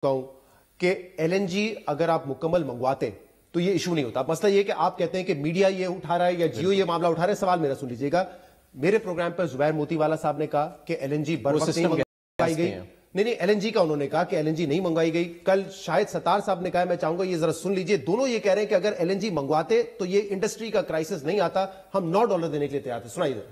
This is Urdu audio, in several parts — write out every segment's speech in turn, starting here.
کہوں کہ ایل این جی اگر آپ مکمل منگواتے تو یہ ایشو نہیں ہوتا. مسئلہ یہ کہ آپ کہتے ہیں کہ میڈیا یہ اٹھا رہا ہے یا جیو یہ معاملہ اٹھا رہا ہے. سوال میرا سن لیجیے گا. میرے پروگرام پر زبیر موتی والا صاحب نے کہا کہ ایل این جی بروقت نہیں منگوائی گئی. نہیں ایل این جی کا انہوں نے کہا کہ ایل این جی نہیں منگوائی گئی. کل شاہد ستار صاحب نے کہا, میں چاہوں گا یہ ذرا سن لیجیے, دونوں یہ کہہ رہے ہیں کہ اگر ایل این جی منگواتے تو یہ انڈسٹری کا کرائسس نہیں آتا, ہم $9 دینے کے لیے تیار تھے. سنائیے ذرا.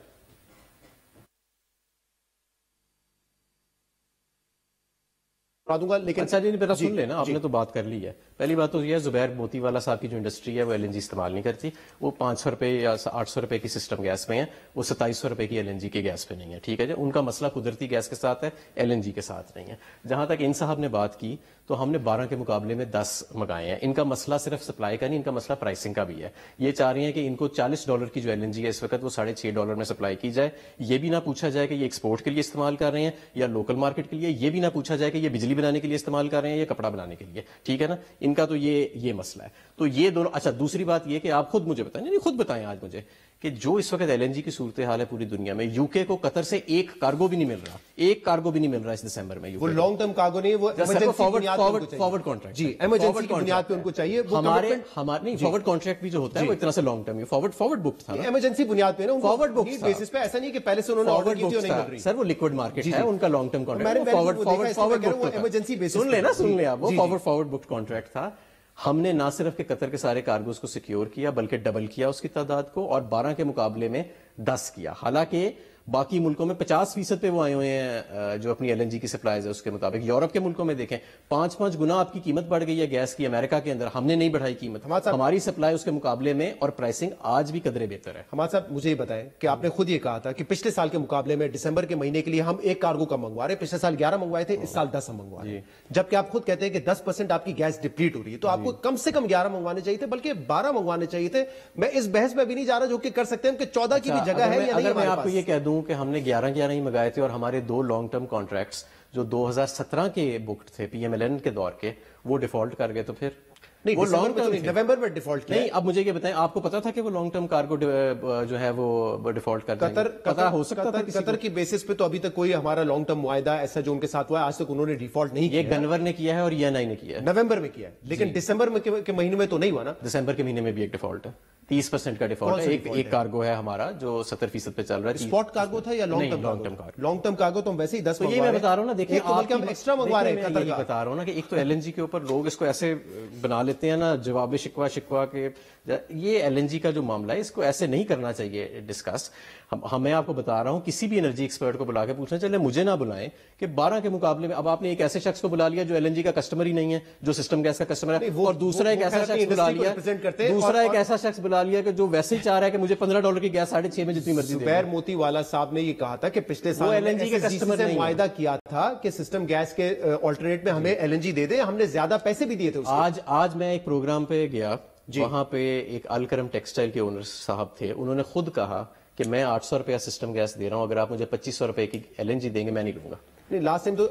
لیکن اچھا جی پہلا سن لینا, آپ نے تو بات کر لی ہے. پہلی بات تو یہ ہے زبیر موتی والا صاحب کی جو انڈسٹری ہے وہ ایل این جی استعمال نہیں کرتی. وہ 500 روپے یا 800 روپے کی سسٹم گیس میں ہے, وہ 2700 روپے کی ایل این جی کے گیس پہ نہیں ہے. ٹھیک ہے جی, ان کا مسئلہ قدرتی گیس کے ساتھ ہے, ایل این جی کے ساتھ نہیں ہے. جہاں تک ان صاحب نے بات کی تو ہم نے 12 کے مقابلے میں 10 منگائے ہیں. ان کا مسئلہ صرف سپلائی کا نہیں, ان کا مسئلہ پرائسنگ کا بھی ہے. یہ چاہ رہے ہیں کہ ان کو $40 کی جو ایل این جی ہے اس وقت وہ $6.5 میں سپلائی کی جائے. یہ بھی نہ پوچھا جائے کہ یہ ایکسپورٹ کے لیے استعمال کر رہے ہیں یا لوکل مارکیٹ کے لیے. یہ بھی نہ پوچھا جائے کہ یہ بجلی بنانے کے لیے استعمال کر رہے ہیں یا کپڑا بنانے کے لیے. ٹھیک ہے نا, ان کا تو یہ مسئلہ ہے. تو یہ دونوں. اچھا دوسری بات یہ کہ آپ خود مجھے بتائیں, نہیں خود بتائیں آج مجھے کہ جو اس وقت ایل این جی کی صورتحال ہے پوری دنیا میں, یو کے کو قطر سے ایک کارگو بھی نہیں مل رہا, ایک کارگو بھی نہیں مل رہا اس دسمبر میں. وہ لانگ ٹرم کارگو نہیں, وہ فارورڈ کانٹریکٹ. جی ایمرجنسی کی بنیاد پہ ان کو چاہیے. ہمارے نہیں فارورڈ کانٹریکٹ بھی جو ہوتا ہے وہ ایک طرح سے لانگ ٹرم فارورڈ بک تھا, ایمرجنسی بنیاد پہ نا, فارورڈ بک بیسس پہ. ایسا نہیں کہ پہلے سے انہوں نے آرڈر کی تھی اور نہیں مل رہی. سر وہ لیکوڈ مارکیٹ ہے, ان کا لانگ ٹرم کانٹریکٹ فارورڈ بک ایمرجنسی بیسس. سن لیں آپ, وہ فارورڈ بک کانٹریکٹ تھا. ہم نے نہ صرف کہ قطر کے سارے کارگوز کو سیکیور کیا بلکہ ڈبل کیا اس کی تعداد کو, اور 12 کے مقابلے میں 10 کیا. حالانکہ باقی ملکوں میں 50% پہ وہ آئے ہوئے ہیں جو اپنی ایل این جی کی سپلائیز ہے اس کے مطابق. یورپ کے ملکوں میں دیکھیں 5 گنا آپ کی قیمت بڑھ گئی ہے گیس کی. امریکہ کے اندر ہم نے نہیں بڑھائی قیمت, ہماری سپلائی اس کے مقابلے میں اور پرائسنگ آج بھی قدرے بہتر ہے. حماد صاحب مجھے یہ بتائیں کہ آپ نے خود یہ کہا تھا کہ پچھلے سال کے مقابلے میں دسمبر کے مہینے کے لیے ہم ایک کارگو کم منگوا رہے ہیں. پچھلے سال 11 منگوائے تھے, اس سال 10 ہم منگوا رہے ہیں. جبکہ آپ خود کہتے ہیں کہ 10% آپ کی گیس ڈپلیٹ ہو رہی ہے, تو آپ کو کم سے کم 11 منگوانے چاہیے تھے, بلکہ 12 منگوانے چاہیے تھے. میں اس بحث میں بھی نہیں جا رہا جو کہ کر سکتے ہیں کہ 14 کی بھی جگہ ہے یا نہیں. میں آپ کو یہ کہہ دوں کہ ہم نے 11 ہی منگائے تھے, اور ہمارے 2 لانگ ٹرم کانٹریکٹس جو 2017 کے بکڈ تھے پی ایم ایل این کے دور کے, وہ ڈیفالٹ کر گئے. تو پھر وہ لانگ ٹرم نومبر میں ڈیفالٹ کیا. نہیں اب مجھے یہ بتائیں, آپ کو پتا تھا کہ وہ لانگ ٹرم کارگو جو ہے وہ ڈیفالٹ کر دیں گے؟ پتا ہو سکتا تھا قطر کی بیسس پہ. تو ابھی تک کوئی ہمارا لانگ ٹرم معاہدہ ایسا جو ان کے ساتھ ہوا ہے, آج تک انہوں نے ڈیفالٹ نہیں کیا. یہ گنور نے کیا ہے اور ای نے کیا ہے, نومبر میں کیا ہے, لیکن دسمبر کے مہینے میں تو نہیں ہوا نا. دسمبر کے مہینے میں بھی ایک ڈیفالٹ ہے, 30% کا ڈیفالٹ ہے. ایک کارگو ہے ہمارا جو 70% پہ چل رہا ہے. اسپاٹ کارگو تھا یا لانگ ٹرم کارگو؟ تو ہم ویسے ہی 10 یہ میں بتا رہا ہوں نا. دیکھیں ہم ایکسٹرا منگوا رہے ہیں. میں بتا رہا ہوں نا کہ ایک تو ایل این جی کے اوپر لوگ اس کو ایسے بنا لیتے ہیں نا, جواب شکوا کے. یہ ایل این جی کا جو معاملہ ہے اس کو ایسے نہیں کرنا چاہیے ڈسکس. میں آپ کو بتا رہا ہوں کسی بھی انرجی ایکسپرٹ کو بلا کے پوچھنا, چلے مجھے نہ بلائیں کہ 12 کے مقابلے میں اب آپ نے ایک ایسے شخص کو بلا لیا جو ایل این جی کا کسٹمر ہی نہیں ہے, جو سسٹم گیس کا کسٹمر ہے, اور دوسرا ایک ایسا شخص بلا لیا کہ جو ویسے ہی چاہ رہا ہے کہ مجھے $15 کی گیس 6.5 میں جتنی مرضی. زبیر موتی والا صاحب نے یہ کہا تھا کہ پچھلے سال ایل این جی کے کسٹمر سے معاہدہ کیا تھا کہ سسٹم گیس کے آلٹرنیٹ میں ہمیں ایل این جی دے دیں, ہم نے زیادہ پیسے بھی دیے تھے. آج میں ایک پروگرام پہ گیا, وہاں پہ ایک الکرم ٹیکسٹائل کے اونر صاحب تھے, انہوں نے خود کہا کہ میں 800 روپیہ سسٹم گیس دے رہا ہوں, اگر آپ مجھے 2500 روپے کی ایل این جی دیں گے میں نہیں لوں گا. لاسٹ ٹائم تو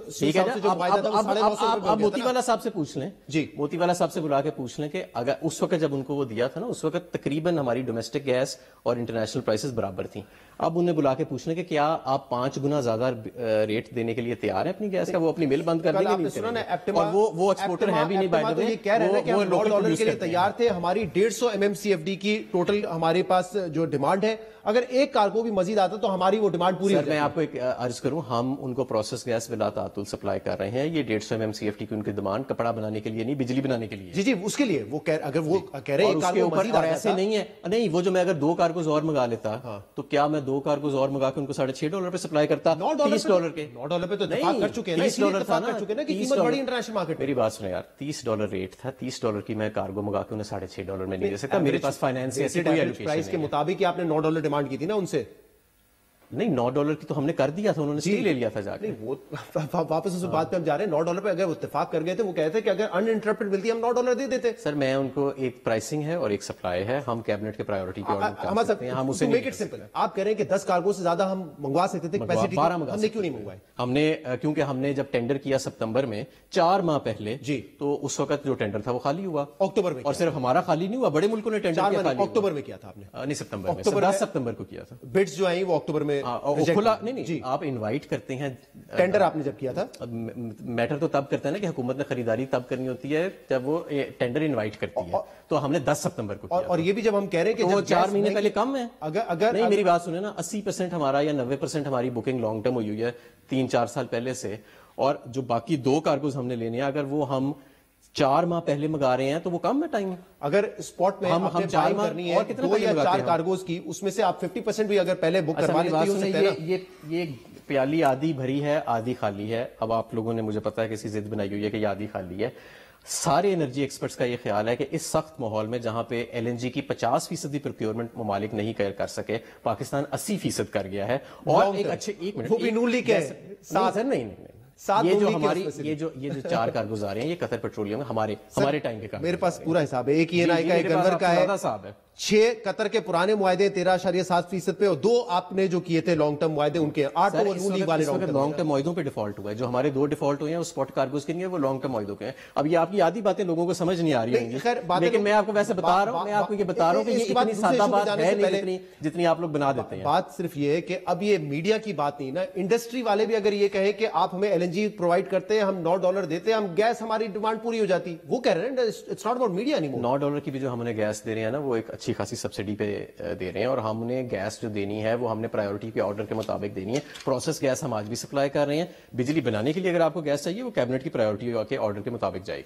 آپ موتی والا صاحب سے پوچھ لیں, موتی والا صاحب سے بلا کے پوچھ لیں کہ اگر اس وقت جب ان کو وہ دیا تھا نا, اس وقت تقریباً ہماری ڈومیسٹک گیس اور انٹرنیشنل پرائسز برابر تھیں. اب انہیں بلا کے پوچھ لیں کہ کیا آپ 5 گنا زیادہ ریٹ دینے کے لیے تیار ہیں اپنی گیس کا, وہ اپنی مل بند کر دیں گے. اور وہ ایکسپورٹر ہیں بھی نہیں, بائی دی وے. یہ کہہ رہے ہیں کہ ہم $9 کے لیے تیار تھے. ہماری 150 MMCFD کی ٹوٹل ہمارے پاس جو ڈیمانڈ ہے, اگر ایک کارگو بھی مزید آتا تو ہماری وہ ڈیمانڈ پوری. میں آپ کو ایک عرض کروں, ہم ان کو پروسیس گیس بلا تعطل سپلائی کر رہے ہیں. یہ 150 MMCFD کی ان کی ڈیمانڈ کپڑا بنانے کے لیے نہیں, بجلی بنانے کے لیے. جی اس کے لیے وہ اگر وہ کہہ رہے ہیں کارگو مزید ایسے نہیں ہے. نہیں وہ جو میں اگر 2 کارگوز اور منگا لیتا تو کیا میں 2 کارگوز اور منگا کے ان کو $6.5 پہ سپلائی کرتا؟ $30 کے. $9 پہ تو اتفاق کر چکے ہیں, $30 تھا نا کہ قیمت بڑی انٹرنیشنل مارکیٹ. میری بات سنیں یار, $30 ریٹ تھا, $30 کی میں کارگو منگا کے انہیں $6.5 میں نہیں دے سکتا. میرے پاس فائنانس ایسی کوئی ایلوکیشن پرائس کے مطابق آپ نے $9 ڈیمانڈ کی تھی نا ان سے. نہیں $9 کی تو ہم نے کر دیا تھا, انہوں نے اسٹیل لے لیا تھا جا کے. وہ واپس اس بات پہ ہم جا رہے ہیں. $9 پہ اگر وہ اتفاق کر گئے تھے, وہ کہتے ہیں کہ اگر ان انٹرپٹڈ ملتی ہم $9 دے دیتے. سر میں ان کو ایک پرائسنگ ہے اور ایک سپلائی ہے, ہم کیبنٹ کے پرائیورٹی کے آرڈر کر سکتے ہیں. ہم اسے میک اٹ سمپل. آپ کہہ رہے ہیں کہ 10 کارگو سے زیادہ ہم منگوا سکتے تھے, کیپیسٹی ہم نے کیوں نہیں منگوائے؟ ہم نے کیونکہ ہم نے جب ٹینڈر کیا سپتمبر میں 4 ماہ پہلے, تو اس وقت جو ٹینڈر تھا وہ خالی ہوا اکتوبر میں. اور صرف ہمارا خالی نہیں ہوا, بڑے ملکوں نے ٹینڈر کیا. اکتوبر میں کیا تھا آپ نے؟ نہیں سپتمبر میں, 10 سپتمبر کو کیا تھا. بڈز جو آئی وہ اکتوبر میں نے کھلا نہیں آپ انوائٹ کرتے ہیں ٹینڈر آپ نے جب کیا تھا. میٹر تو تب کرتا ہے نا کہ حکومت نے خریداری تب کرنی ہوتی ہے جب وہ ٹینڈر انوائٹ کرتی ہے, تو ہم نے 10 ستمبر کو کیا, اور یہ بھی جب ہم کہہ رہے ہیں کہ وہ 4 مہینے پہلے کم ہے. اگر نہیں میری بات سنیں نا, 80% ہمارا یا 90% ہماری بکنگ لانگ ٹرم ہوئی ہے 3-4 سال پہلے سے, اور جو باقی 2 کارگوز ہم نے لینے ہیں اگر وہ ہم 4 ماہ پہلے منگا رہے ہیں تو وہ کم ہے ٹائم. اگر اسپاٹ میں ہم 4 ماہ کرنی ہے اور کتنے 2 یا 4 کارگوز کی, اس میں سے آپ 50% بھی اگر پہلے بک کروا لیتے ہو سکتے ہیں. یہ پیالی آدھی بھری ہے آدھی خالی ہے. اب آپ لوگوں نے مجھے پتا ہے کسی ضد بنائی ہوئی ہے کہ یہ آدھی خالی ہے. سارے انرجی ایکسپرٹس کا یہ خیال ہے کہ اس سخت ماحول میں جہاں پہ ایل این جی کی 50% پروکیورمنٹ ممالک نہیں کر سکے, پاکستان 80% کر گیا ہے. اور ایک اچھے 1 منٹ وہ بھی نون لیگ کے ساتھ ہے. نہیں یہ جو ہماری یہ جو 4 کارگوز آ رہے ہیں یہ قطر پیٹرولیم ہمارے ٹائم کے. میرے پاس پورا حساب ہے. ایک ای این آئی کا ایک گنور کا ہے, 6 قطر کے پرانے معاہدے 13.7% پہ, اور 2 آپ نے جو کیے تھے لانگ ٹرم معاہدے ان کے 8 وہ نون لیگ والے لانگ ٹرم معاہدوں پہ ڈیفالٹ ہوا ہے. جو ہمارے 2 ڈیفالٹ ہوئے ہیں وہ اسپاٹ کارگوز کے نہیں ہے, وہ لانگ ٹرم معاہدوں کے ہیں. اب یہ آپ کی آدھی باتیں لوگوں کو سمجھ نہیں آ رہی ہوں گی, لیکن میں آپ کو ویسے بتا رہا ہوں, میں آپ کو یہ بتا رہا ہوں کہ یہ اتنی سادہ بات ہے نہیں جتنی آپ لوگ بنا دیتے ہیں. بات صرف یہ ہے کہ اب یہ میڈیا کی بات نہیں نا, انڈسٹری والے بھی اگر یہ کہیں کہ آپ ہمیں ایل این جی پرووائڈ کرتے ہیں, ہم $9 دیتے ہیں, ہم گیس ہماری ڈیمانڈ پوری ہو جاتی, وہ کہہ رہے ہیں اٹس ناٹ اباؤٹ میڈیا نہیں. $9 کی بھی جو ہم نے گیس دے رہے ہیں نا وہ ایک اچھی خاصی سبسڈی پہ دے رہے ہیں, اور ہم نے گیس جو دینی ہے وہ ہم نے پرائیورٹی کے آرڈر کے مطابق دینی ہے. پروسیس گیس ہم آج بھی سپلائی کر رہے ہیں. بجلی بنانے کے لیے اگر آپ کو گیس چاہیے وہ کیبنٹ کی پرائیورٹی کے آرڈر کے مطابق جائے گی.